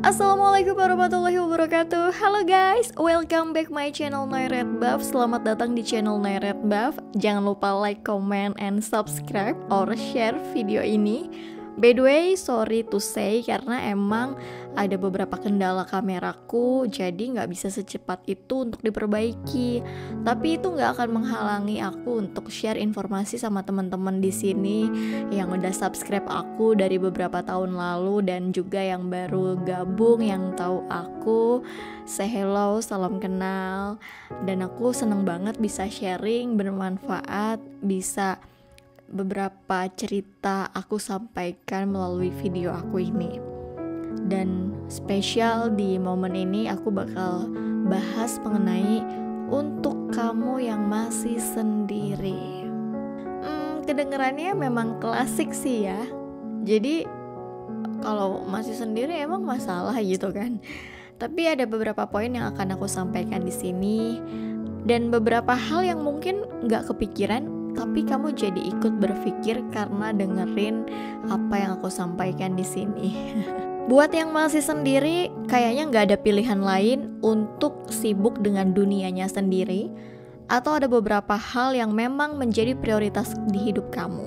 Assalamualaikum warahmatullahi wabarakatuh. Halo guys, welcome back my channel Nairet Buff. Selamat datang di channel Nairet Buff. Jangan lupa like, comment, and subscribe or share video ini. By the way, sorry to say karena emang ada beberapa kendala kameraku, jadi nggak bisa secepat itu untuk diperbaiki. Tapi itu nggak akan menghalangi aku untuk share informasi sama teman-teman di sini yang udah subscribe aku dari beberapa tahun lalu dan juga yang baru gabung yang tahu aku. Say hello, salam kenal. Dan aku seneng banget bisa sharing, bermanfaat, bisa beberapa cerita aku sampaikan melalui video aku ini. Dan spesial di momen ini aku bakal bahas mengenai untuk kamu yang masih sendiri. Kedengerannya memang klasik sih ya. Jadi kalau masih sendiri emang masalah gitu kan. Tapi ada beberapa poin yang akan aku sampaikan di sini dan beberapa hal yang mungkin nggak kepikiran tapi kamu jadi ikut berpikir karena dengerin apa yang aku sampaikan di sini. Buat yang masih sendiri, kayaknya nggak ada pilihan lain untuk sibuk dengan dunianya sendiri, atau ada beberapa hal yang memang menjadi prioritas di hidup kamu.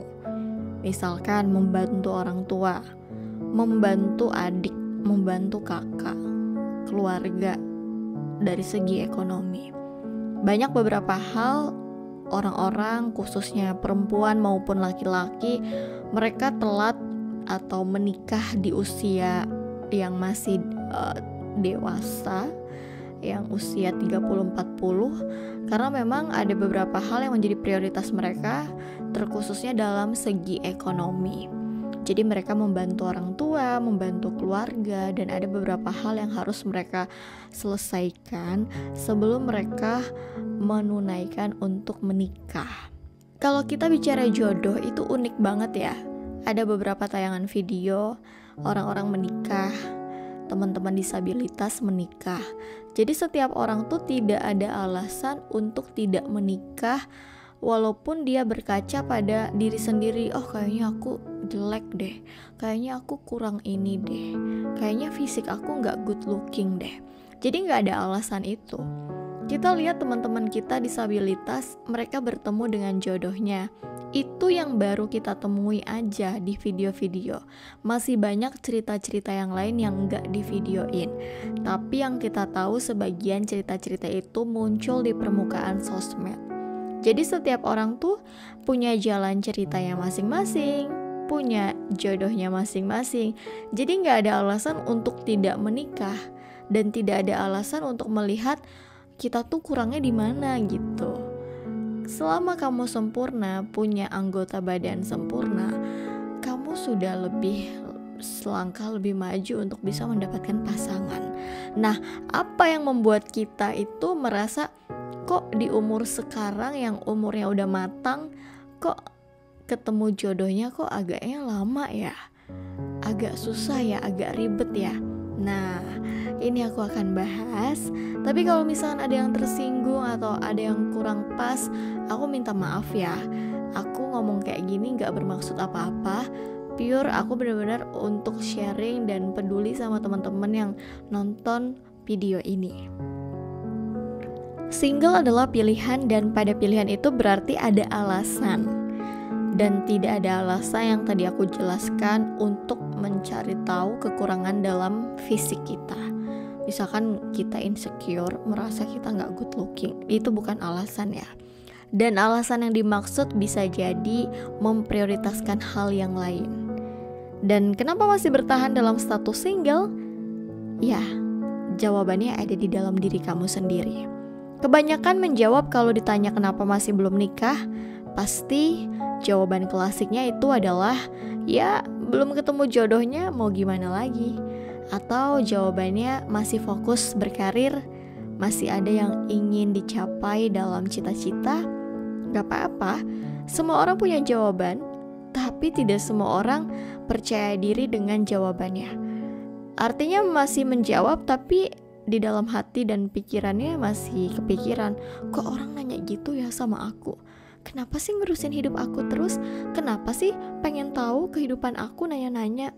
Misalkan membantu orang tua, membantu adik, membantu kakak, keluarga dari segi ekonomi. Banyak beberapa hal orang-orang khususnya perempuan maupun laki-laki mereka telat atau menikah di usia yang masih dewasa, yang usia 30-40 karena memang ada beberapa hal yang menjadi prioritas mereka terkhususnya dalam segi ekonomi. Jadi mereka membantu orang tua, membantu keluarga, dan ada beberapa hal yang harus mereka selesaikan sebelum mereka menunaikan untuk menikah. Kalau kita bicara jodoh itu unik banget ya. Ada beberapa tayangan video orang-orang menikah, teman-teman disabilitas menikah. Jadi setiap orang tuh tidak ada alasan untuk tidak menikah walaupun dia berkaca pada diri sendiri. Oh kayaknya aku jelek deh, kayaknya aku kurang ini deh, kayaknya fisik aku gak good looking deh. Jadi gak ada alasan itu. Kita lihat teman-teman kita disabilitas, mereka bertemu dengan jodohnya. Itu yang baru kita temui aja di video-video. Masih banyak cerita-cerita yang lain yang gak di videoin. Tapi yang kita tahu sebagian cerita-cerita itu muncul di permukaan sosmed. Jadi setiap orang tuh punya jalan ceritanya masing-masing, punya jodohnya masing-masing. Jadi gak ada alasan untuk tidak menikah dan tidak ada alasan untuk melihat kita tuh kurangnya di mana gitu. Selama kamu sempurna, punya anggota badan sempurna, kamu sudah selangkah lebih maju untuk bisa mendapatkan pasangan. Nah, apa yang membuat kita itu merasa kok di umur sekarang yang umurnya udah matang, kok ketemu jodohnya kok agaknya lama ya, agak susah ya, agak ribet ya. Nah, ini aku akan bahas. Tapi kalau misalnya ada yang tersinggung atau ada yang kurang pas, aku minta maaf ya. Aku ngomong kayak gini gak bermaksud apa-apa. Pure aku benar-benar untuk sharing dan peduli sama teman-teman yang nonton video ini. Single adalah pilihan dan pada pilihan itu berarti ada alasan. Dan tidak ada alasan yang tadi aku jelaskan untuk mencari tahu kekurangan dalam fisik kita. Misalkan kita insecure, merasa kita gak good looking, itu bukan alasan ya. Dan alasan yang dimaksud bisa jadi memprioritaskan hal yang lain. Dan kenapa masih bertahan dalam status single? Ya, jawabannya ada di dalam diri kamu sendiri. Kebanyakan menjawab kalau ditanya kenapa masih belum nikah, pasti jawaban klasiknya itu adalah ya belum ketemu jodohnya, mau gimana lagi. Atau jawabannya masih fokus berkarir, masih ada yang ingin dicapai dalam cita-cita. Gak apa-apa, semua orang punya jawaban, tapi tidak semua orang percaya diri dengan jawabannya. Artinya masih menjawab tapi di dalam hati dan pikirannya masih kepikiran, kok orang nanya gitu ya sama aku? Kenapa sih ngurusin hidup aku terus? Kenapa sih pengen tahu kehidupan aku nanya-nanya?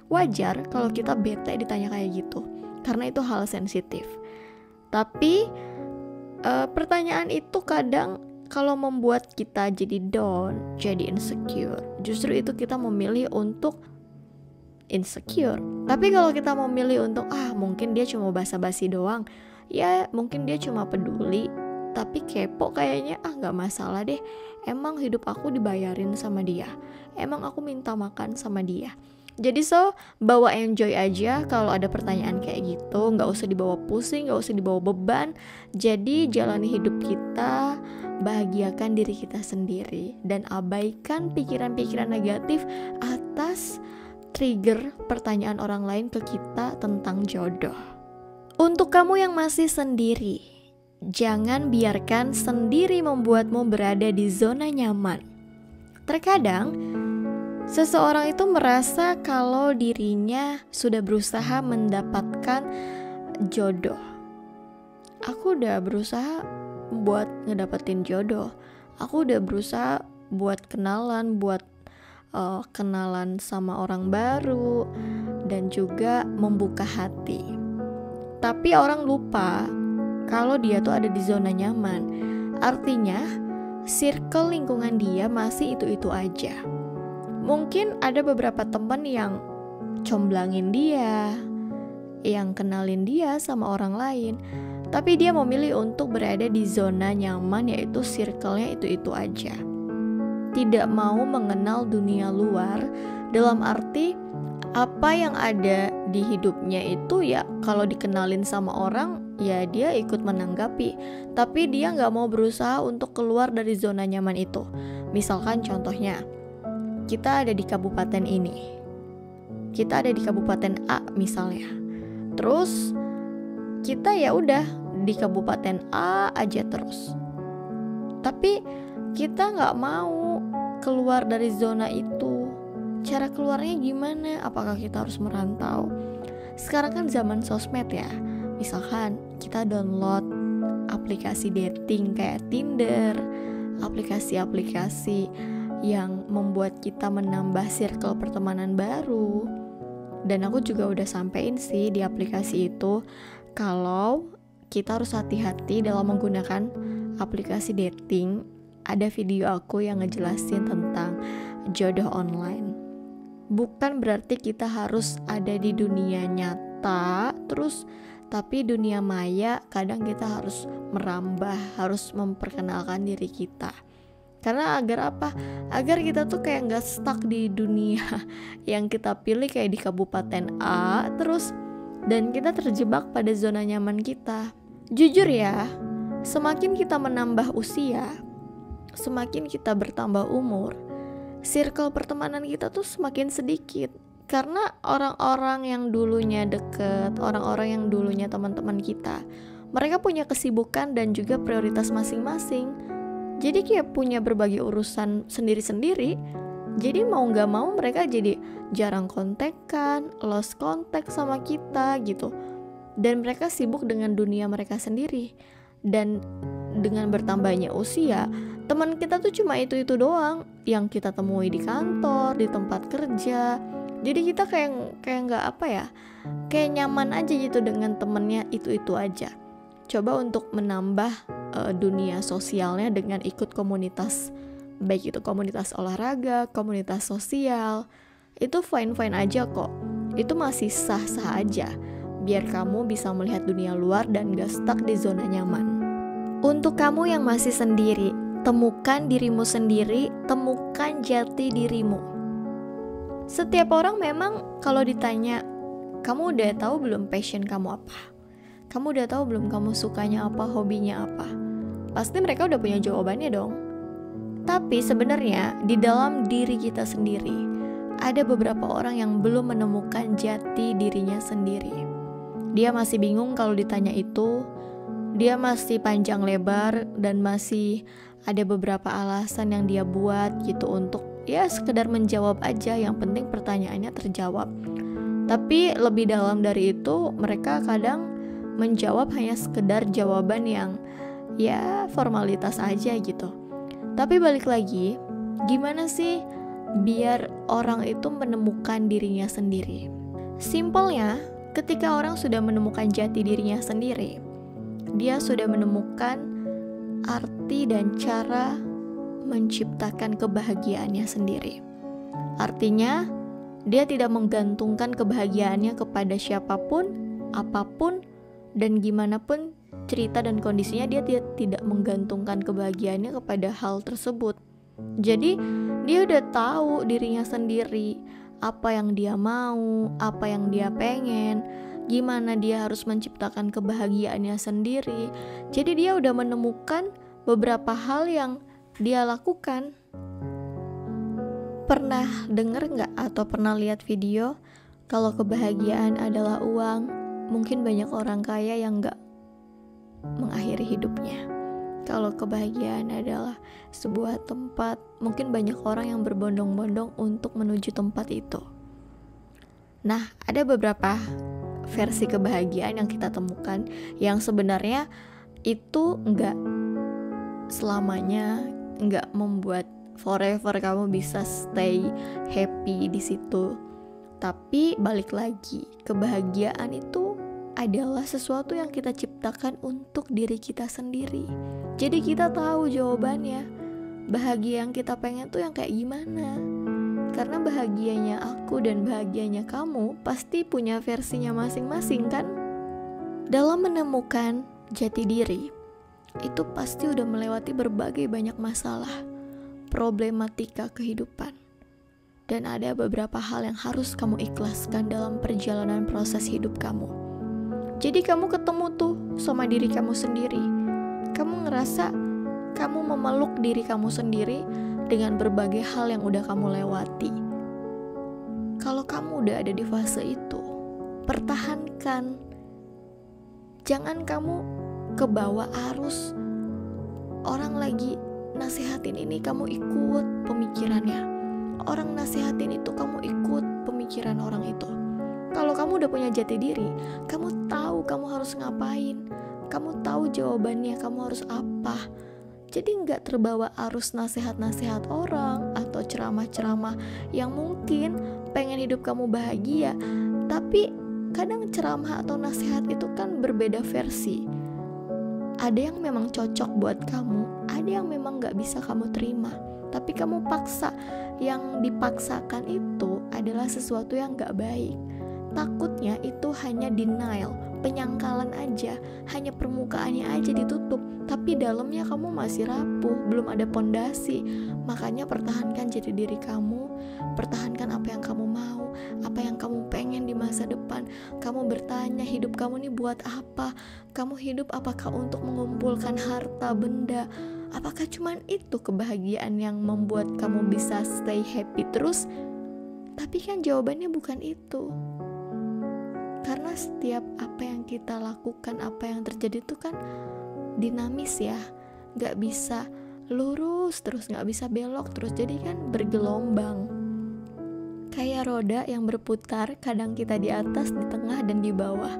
Wajar kalau kita bete ditanya kayak gitu, karena itu hal sensitif. Tapi pertanyaan itu kadang kalau membuat kita jadi down, jadi insecure, justru itu kita memilih untuk insecure. Tapi kalau kita memilih untuk mungkin dia cuma basa-basi doang, ya mungkin dia cuma peduli tapi kepo kayaknya, gak masalah deh, emang hidup aku dibayarin sama dia, emang aku minta makan sama dia. Jadi bawa enjoy aja kalau ada pertanyaan kayak gitu, gak usah dibawa pusing, gak usah dibawa beban. Jadi jalani hidup kita, bahagiakan diri kita sendiri, dan abaikan pikiran-pikiran negatif atas trigger pertanyaan orang lain ke kita tentang jodoh. Untuk kamu yang masih sendiri, jangan biarkan sendiri membuatmu berada di zona nyaman. Terkadang seseorang itu merasa kalau dirinya sudah berusaha mendapatkan jodoh. Aku udah berusaha buat ngedapetin jodoh. Aku udah berusaha buat kenalan sama orang baru, dan juga membuka hati. Tapi orang lupa kalau dia tuh ada di zona nyaman. Artinya circle lingkungan dia masih itu-itu aja. Mungkin ada beberapa teman yang comblangin dia, yang kenalin dia sama orang lain, tapi dia memilih untuk berada di zona nyaman, yaitu circle-nya itu-itu aja. Tidak mau mengenal dunia luar, dalam arti apa yang ada di hidupnya itu ya kalau dikenalin sama orang ya dia ikut menanggapi, tapi dia gak mau berusaha untuk keluar dari zona nyaman itu. Misalkan contohnya, kita ada di kabupaten ini, kita ada di kabupaten A misalnya, terus kita ya udah di kabupaten A aja terus, tapi kita gak mau keluar dari zona itu. Cara keluarnya gimana? Apakah kita harus merantau? Sekarang kan zaman sosmed ya. Misalkan kita download aplikasi dating kayak Tinder, aplikasi-aplikasi yang membuat kita menambah circle pertemanan baru. Dan aku juga udah sampein sih di aplikasi itu kalau kita harus hati-hati dalam menggunakan aplikasi dating. Ada video aku yang ngejelasin tentang jodoh online. Bukan berarti kita harus ada di dunia nyata terus, tapi dunia maya kadang kita harus merambah, harus memperkenalkan diri kita. Karena agar apa? Agar kita tuh kayak gak stuck di dunia yang kita pilih kayak di kabupaten A terus, dan kita terjebak pada zona nyaman kita. Jujur ya, semakin kita menambah usia, semakin kita bertambah umur, circle pertemanan kita tuh semakin sedikit. Karena orang-orang yang dulunya deket, orang-orang yang dulunya teman-teman kita, mereka punya kesibukan dan juga prioritas masing-masing. Jadi kayak punya berbagai urusan sendiri-sendiri. Jadi mau gak mau mereka jadi jarang kontekan, lost contact sama kita gitu. Dan mereka sibuk dengan dunia mereka sendiri. Dan dengan bertambahnya usia, teman kita tuh cuma itu-itu doang yang kita temui di kantor, di tempat kerja. Jadi kita kayak nggak kayak nyaman aja gitu dengan temennya itu aja. Coba untuk menambah dunia sosialnya dengan ikut komunitas, baik itu komunitas olahraga, komunitas sosial, itu fine aja kok. Itu masih sah-sah aja, biar kamu bisa melihat dunia luar dan gak stuck di zona nyaman. Untuk kamu yang masih sendiri, temukan dirimu sendiri, temukan jati dirimu. Setiap orang memang kalau ditanya, kamu udah tahu belum passion kamu apa? Kamu udah tahu belum kamu sukanya apa, hobinya apa? Pasti mereka udah punya jawabannya dong. Tapi sebenarnya di dalam diri kita sendiri, ada beberapa orang yang belum menemukan jati dirinya sendiri. Dia masih bingung kalau ditanya itu, dia masih panjang lebar dan masih ada beberapa alasan yang dia buat gitu untuk ya sekedar menjawab aja, yang penting pertanyaannya terjawab. Tapi lebih dalam dari itu, mereka kadang menjawab hanya sekedar jawaban yang ya formalitas aja gitu. Tapi balik lagi, gimana sih biar orang itu menemukan dirinya sendiri? Simpelnya, ketika orang sudah menemukan jati dirinya sendiri, dia sudah menemukan arti dan cara menciptakan kebahagiaannya sendiri. Artinya, dia tidak menggantungkan kebahagiaannya kepada siapapun, apapun, dan gimana pun cerita dan kondisinya. Dia tidak menggantungkan kebahagiaannya kepada hal tersebut. Jadi, dia udah tahu dirinya sendiri, apa yang dia mau, apa yang dia pengen, gimana dia harus menciptakan kebahagiaannya sendiri. Jadi dia udah menemukan beberapa hal yang dia lakukan. Pernah denger gak atau pernah lihat video kalau kebahagiaan adalah uang? Mungkin banyak orang kaya yang gak mengakhiri hidupnya. Kalau kebahagiaan adalah sebuah tempat, mungkin banyak orang yang berbondong-bondong untuk menuju tempat itu. Nah, ada beberapa versi kebahagiaan yang kita temukan yang sebenarnya itu gak selamanya, gak membuat forever kamu bisa stay happy di situ. Tapi balik lagi, kebahagiaan itu adalah sesuatu yang kita ciptakan untuk diri kita sendiri. Jadi kita tahu jawabannya. Bahagia yang kita pengen tuh yang kayak gimana. Karena bahagianya aku dan bahagianya kamu pasti punya versinya masing-masing kan? Dalam menemukan jati diri, itu pasti udah melewati berbagai banyak masalah, problematika kehidupan. Dan ada beberapa hal yang harus kamu ikhlaskan dalam perjalanan proses hidup kamu. Jadi kamu ketemu tuh sama diri kamu sendiri. Kamu ngerasa kamu memeluk diri kamu sendiri dengan berbagai hal yang udah kamu lewati. Kalau kamu udah ada di fase itu, pertahankan. Jangan kamu kebawa arus. Orang lagi nasihatin ini kamu ikut pemikirannya. Orang nasihatin itu kamu ikut pemikiran orang itu. Kalau kamu udah punya jati diri, kamu tahu kamu harus ngapain, kamu tahu jawabannya, kamu harus apa. Jadi gak terbawa arus nasihat-nasihat orang atau ceramah-ceramah yang mungkin pengen hidup kamu bahagia. Tapi kadang ceramah atau nasihat itu kan berbeda versi. Ada yang memang cocok buat kamu, ada yang memang gak bisa kamu terima. Tapi kamu paksa. Yang dipaksakan itu adalah sesuatu yang gak baik. Takutnya itu hanya denial, penyangkalan aja, hanya permukaannya aja ditutup, tapi dalamnya kamu masih rapuh, belum ada pondasi. Makanya pertahankan jati diri kamu, pertahankan apa yang kamu mau, apa yang kamu pengen di masa depan. Kamu bertanya, hidup kamu nih buat apa? Kamu hidup apakah untuk mengumpulkan harta benda? Apakah cuman itu kebahagiaan yang membuat kamu bisa stay happy terus? Tapi kan jawabannya bukan itu. Karena setiap apa yang kita lakukan, apa yang terjadi itu kan dinamis ya. Gak bisa lurus terus, gak bisa belok terus. Jadi kan bergelombang. Kayak roda yang berputar, kadang kita di atas, di tengah, dan di bawah.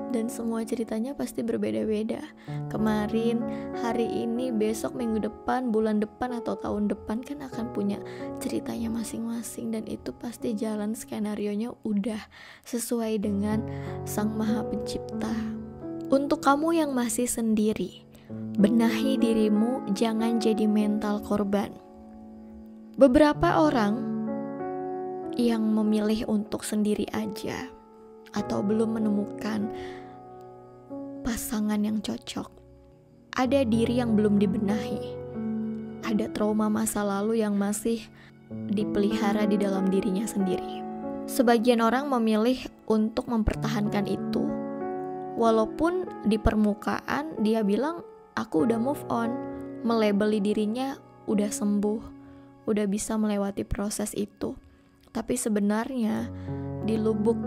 Dan semua ceritanya pasti berbeda-beda. Kemarin, hari ini, besok, minggu depan, bulan depan, atau tahun depan kan akan punya ceritanya masing-masing. Dan itu pasti jalan skenarionya udah sesuai dengan Sang Maha Pencipta. Untuk kamu yang masih sendiri, benahi dirimu, jangan jadi mental korban. Beberapa orang yang memilih untuk sendiri aja atau belum menemukan pasangan yang cocok, ada diri yang belum dibenahi, ada trauma masa lalu yang masih dipelihara di dalam dirinya sendiri. Sebagian orang memilih untuk mempertahankan itu, walaupun di permukaan dia bilang aku udah move on, melabeli dirinya udah sembuh, udah bisa melewati proses itu. Tapi sebenarnya di lubuk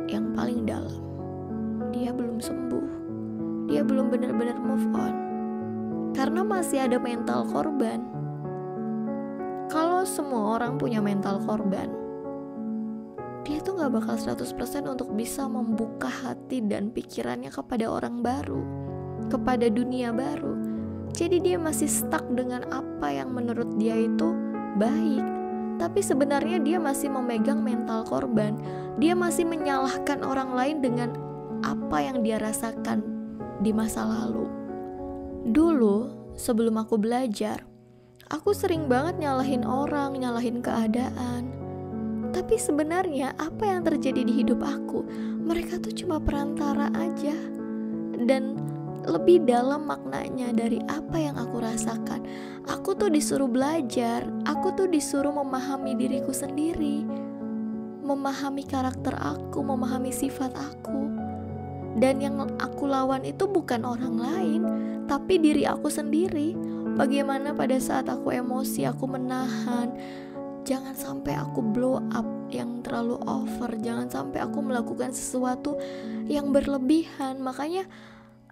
yang paling dalam, dia belum sembuh, dia belum benar-benar move on, karena masih ada mental korban. Kalau semua orang punya mental korban, dia tuh gak bakal 100% untuk bisa membuka hati dan pikirannya kepada orang baru, kepada dunia baru. Jadi dia masih stuck dengan apa yang menurut dia itu baik. tapi sebenarnya dia masih memegang mental korban. Dia masih menyalahkan orang lain dengan apa yang dia rasakan di masa lalu. Dulu, sebelum aku belajar, aku sering banget nyalahin orang, nyalahin keadaan. Tapi sebenarnya apa yang terjadi di hidup aku, mereka tuh cuma perantara aja. Dan lebih dalam maknanya dari apa yang aku rasakan. Aku tuh disuruh belajar, aku tuh disuruh memahami diriku sendiri, memahami karakter aku, memahami sifat aku. Dan yang aku lawan itu bukan orang lain, tapi diri aku sendiri. Bagaimana pada saat aku emosi, aku menahan. Jangan sampai aku blow up yang terlalu over. Jangan sampai aku melakukan sesuatu yang berlebihan. Makanya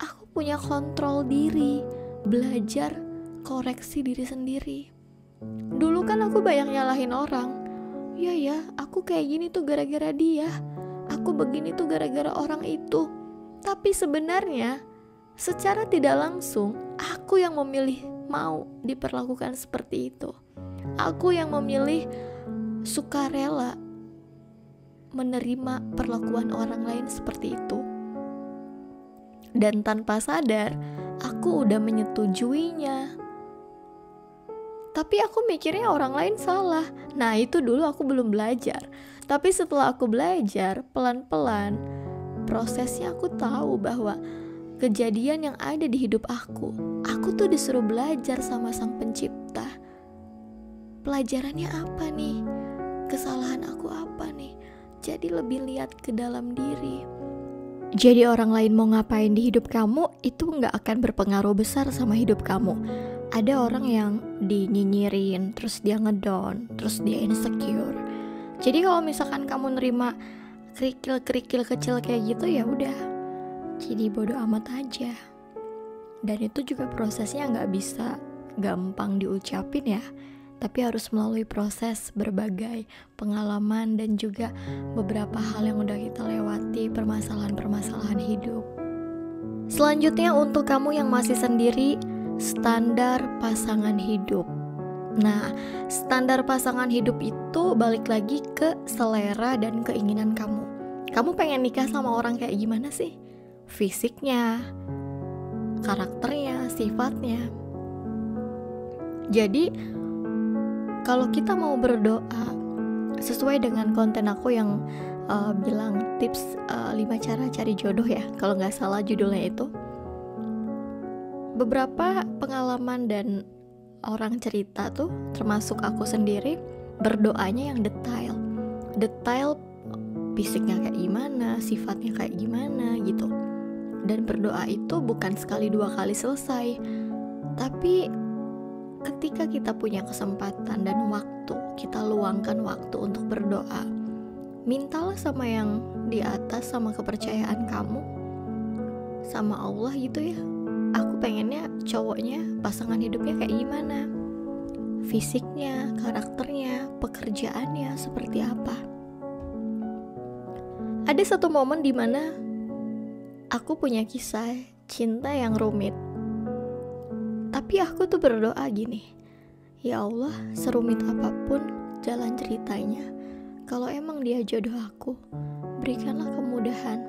aku punya kontrol diri, belajar koreksi diri sendiri. Dulu kan aku banyak nyalahin orang. Ya, aku kayak gini tuh gara-gara dia. Aku begini tuh gara-gara orang itu. Tapi sebenarnya secara tidak langsung aku yang memilih mau diperlakukan seperti itu. Aku yang memilih sukarela menerima perlakuan orang lain seperti itu. Dan tanpa sadar, aku udah menyetujuinya. Tapi aku mikirnya orang lain salah. Nah, itu dulu aku belum belajar. Tapi setelah aku belajar, pelan-pelan, prosesnya aku tahu bahwa kejadian yang ada di hidup aku tuh disuruh belajar sama Sang Pencipta. Pelajarannya apa nih? Kesalahan aku apa nih? Jadi lebih lihat ke dalam diri. Jadi orang lain mau ngapain di hidup kamu itu gak akan berpengaruh besar sama hidup kamu. Ada orang yang dinyinyirin, terus dia ngedown, terus dia insecure. Jadi kalau misalkan kamu nerima kerikil-kerikil kecil kayak gitu, ya udah, jadi bodo amat aja. Dan itu juga prosesnya gak bisa gampang diucapin ya, tapi harus melalui proses berbagai pengalaman dan juga beberapa hal yang udah kita lewati, permasalahan-permasalahan hidup. Selanjutnya untuk kamu yang masih sendiri, standar pasangan hidup. Nah, standar pasangan hidup itu balik lagi ke selera dan keinginan kamu. Kamu pengen nikah sama orang kayak gimana sih? Fisiknya, karakternya, sifatnya. Jadi kalau kita mau berdoa sesuai dengan konten aku yang bilang tips 5 cara cari jodoh ya, kalau gak salah judulnya itu. Beberapa pengalaman dan orang cerita tuh, termasuk aku sendiri, berdoanya yang detail fisiknya kayak gimana, sifatnya kayak gimana gitu. Dan berdoa itu bukan sekali 2 kali selesai, tapi ketika kita punya kesempatan dan waktu, kita luangkan waktu untuk berdoa. Mintalah sama yang di atas, sama kepercayaan kamu, sama Allah gitu ya. Aku pengennya cowoknya, pasangan hidupnya kayak gimana, fisiknya, karakternya, pekerjaannya seperti apa. Ada satu momen dimana aku punya kisah cinta yang rumit. Tapi aku tuh berdoa gini, ya Allah, serumit apapun jalan ceritanya, kalau emang dia jodoh aku, berikanlah kemudahan.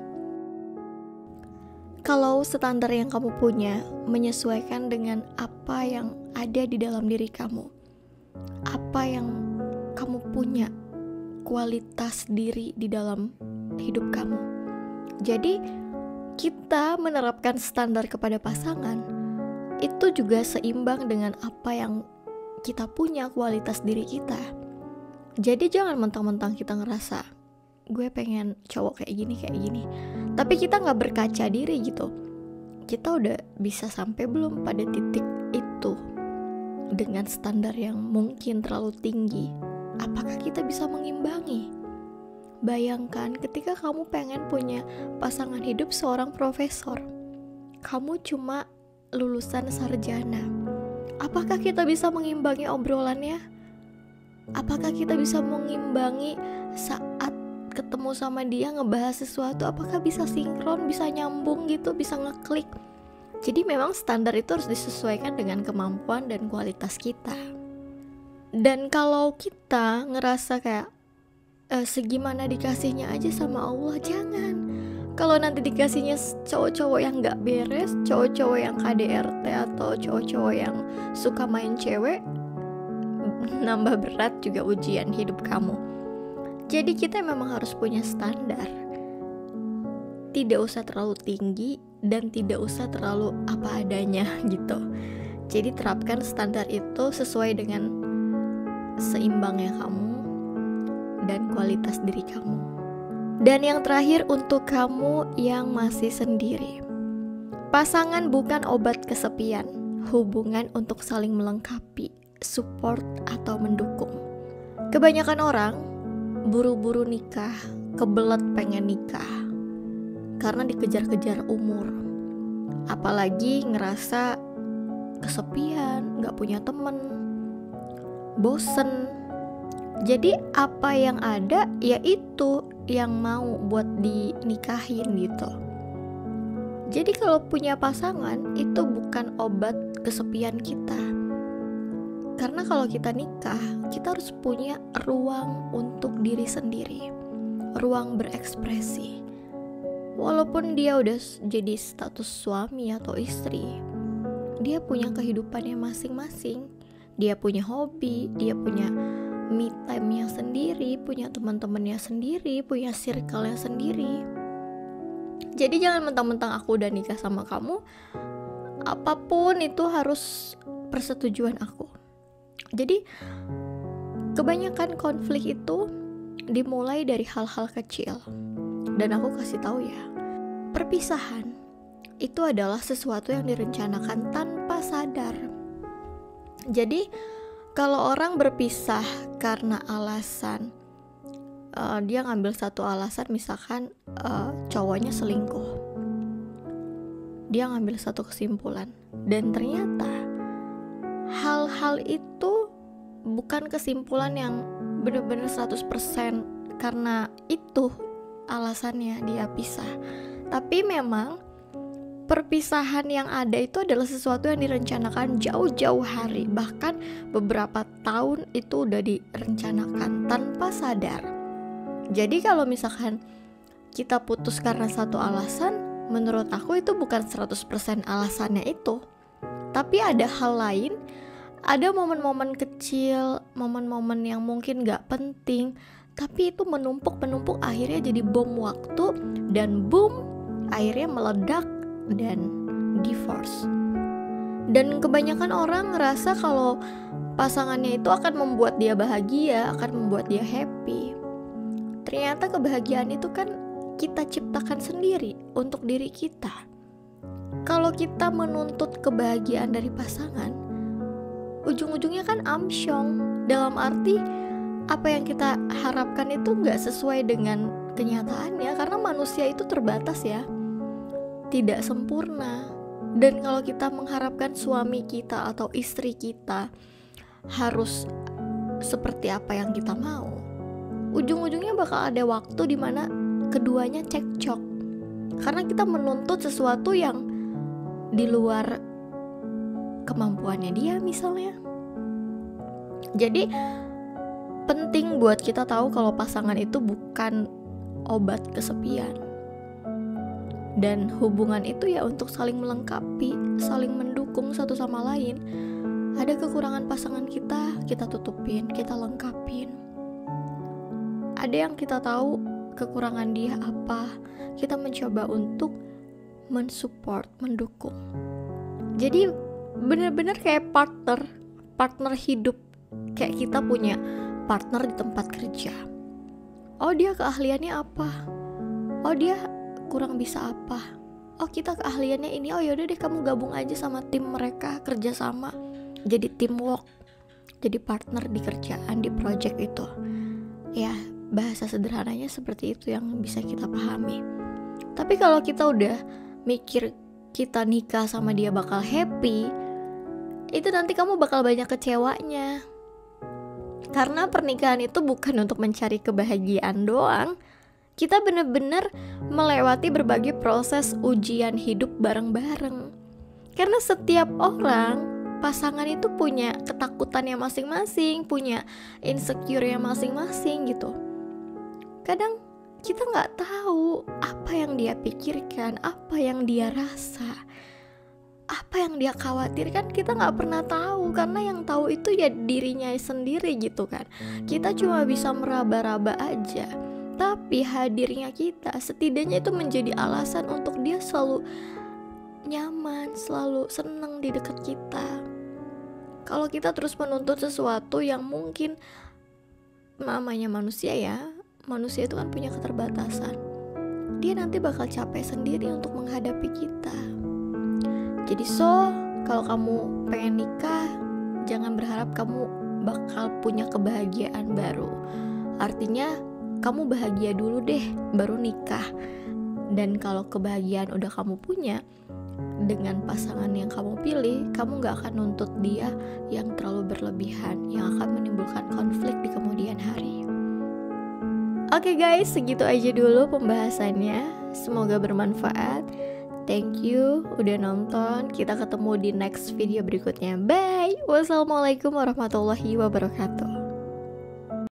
Kalau standar yang kamu punya menyesuaikan dengan apa yang ada di dalam diri kamu, apa yang kamu punya, kualitas diri di dalam hidup kamu. Jadi kita menerapkan standar kepada pasangan itu juga seimbang dengan apa yang kita punya, kualitas diri kita. Jadi jangan mentang-mentang kita ngerasa gue pengen cowok kayak gini, tapi kita gak berkaca diri gitu. Kita udah bisa sampai belum pada titik itu dengan standar yang mungkin terlalu tinggi? Apakah kita bisa mengimbangi? Bayangkan ketika kamu pengen punya pasangan hidup seorang profesor, kamu cuma lulusan sarjana. Apakah kita bisa mengimbangi obrolannya? Apakah kita bisa mengimbangi saat ketemu sama dia ngebahas sesuatu? Apakah bisa sinkron, bisa nyambung gitu, bisa ngeklik? Jadi memang standar itu harus disesuaikan dengan kemampuan dan kualitas kita. Dan kalau kita ngerasa kayak segimana dikasihnya aja sama Allah, jangan. Kalau nanti dikasihnya cowok-cowok yang gak beres, cowok-cowok yang KDRT atau cowok-cowok yang suka main cewek, nambah berat juga ujian hidup kamu. Jadi kita memang harus punya standar. Tidak usah terlalu tinggi dan tidak usah terlalu apa adanya gitu. Jadi terapkan standar itu sesuai dengan seimbangnya kamu dan kualitas diri kamu. Dan yang terakhir untuk kamu yang masih sendiri. Pasangan bukan obat kesepian, hubungan untuk saling melengkapi, support atau mendukung. Kebanyakan orang buru-buru nikah, kebelet pengen nikah karena dikejar-kejar umur. Apalagi ngerasa kesepian, gak punya temen, bosen. Jadi apa yang ada ya itu yang mau buat dinikahin gitu. Jadi kalau punya pasangan itu bukan obat kesepian kita. Karena kalau kita nikah, kita harus punya ruang untuk diri sendiri, ruang berekspresi. Walaupun dia udah jadi status suami atau istri, dia punya kehidupannya masing-masing. Dia punya hobi, dia punya me time-nya sendiri, punya teman-temannya sendiri, punya circle-nya sendiri. Jadi jangan mentang-mentang aku udah nikah sama kamu, apapun itu harus persetujuan aku. Jadi kebanyakan konflik itu dimulai dari hal-hal kecil. Dan aku kasih tahu ya, perpisahan itu adalah sesuatu yang direncanakan tanpa sadar. Jadi kalau orang berpisah karena alasan dia ngambil satu alasan, misalkan cowoknya selingkuh, dia ngambil satu kesimpulan, dan ternyata hal-hal itu bukan kesimpulan yang benar-benar 100% karena itu alasannya dia pisah. Tapi memang perpisahan yang ada itu adalah sesuatu yang direncanakan jauh-jauh hari, bahkan beberapa tahun itu udah direncanakan tanpa sadar. Jadi kalau misalkan kita putus karena satu alasan, menurut aku itu bukan 100% alasannya itu. Tapi ada hal lain, ada momen-momen kecil, momen-momen yang mungkin gak penting, tapi itu menumpuk akhirnya jadi bom waktu, dan boom, akhirnya meledak dan divorce. Dan kebanyakan orang ngerasa kalau pasangannya itu akan membuat dia bahagia, akan membuat dia happy. Ternyata kebahagiaan itu kan kita ciptakan sendiri untuk diri kita. Kalau kita menuntut kebahagiaan dari pasangan, ujung-ujungnya kan amsyong. Dalam arti apa yang kita harapkan itu gak sesuai dengan kenyataannya, karena manusia itu terbatas ya, tidak sempurna. Dan kalau kita mengharapkan suami kita atau istri kita harus seperti apa yang kita mau, ujung-ujungnya bakal ada waktu dimana keduanya cekcok, karena kita menuntut sesuatu yang di luar kemampuannya dia misalnya. Jadi penting buat kita tahu kalau pasangan itu bukan obat kesepian. Dan hubungan itu ya untuk saling melengkapi, saling mendukung satu sama lain. Ada kekurangan pasangan kita tutupin, kita lengkapin. Ada yang kita tahu kekurangan dia apa, kita mencoba untuk mensupport, mendukung. Jadi benar-benar kayak partner hidup. Kayak kita punya partner di tempat kerja. Oh, dia keahliannya apa? Oh, dia kurang bisa apa? Oh, kita keahliannya ini. Oh, yaudah deh kamu gabung aja sama tim mereka, kerja sama, jadi teamwork, jadi partner di kerjaan, di project itu. Ya, bahasa sederhananya seperti itu yang bisa kita pahami. Tapi kalau kita udah mikir kita nikah sama dia bakal happy, itu nanti kamu bakal banyak kecewanya. Karena pernikahan itu bukan untuk mencari kebahagiaan doang. Kita benar-benar melewati berbagai proses ujian hidup bareng-bareng. Karena setiap orang pasangan itu punya ketakutannya masing-masing, punya insecure-nya masing-masing gitu. Kadang kita nggak tahu apa yang dia pikirkan, apa yang dia rasa, apa yang dia khawatirkan. Kita nggak pernah tahu, karena yang tahu itu ya dirinya sendiri gitu kan. Kita cuma bisa meraba-raba aja. Tapi hadirnya kita setidaknya itu menjadi alasan untuk dia selalu nyaman, selalu seneng di dekat kita. Kalau kita terus menuntut sesuatu yang mungkin namanya manusia ya, manusia itu kan punya keterbatasan. Dia nanti bakal capek sendiri untuk menghadapi kita. Jadi kalau kamu pengen nikah, jangan berharap kamu bakal punya kebahagiaan baru. Artinya kamu bahagia dulu deh, baru nikah. Dan kalau kebahagiaan udah kamu punya dengan pasangan yang kamu pilih, kamu gak akan nuntut dia yang terlalu berlebihan, yang akan menimbulkan konflik di kemudian hari. Oke guys, segitu aja dulu pembahasannya. Semoga bermanfaat. Thank you udah nonton. Kita ketemu di next video berikutnya. Bye. Wassalamualaikum warahmatullahi wabarakatuh.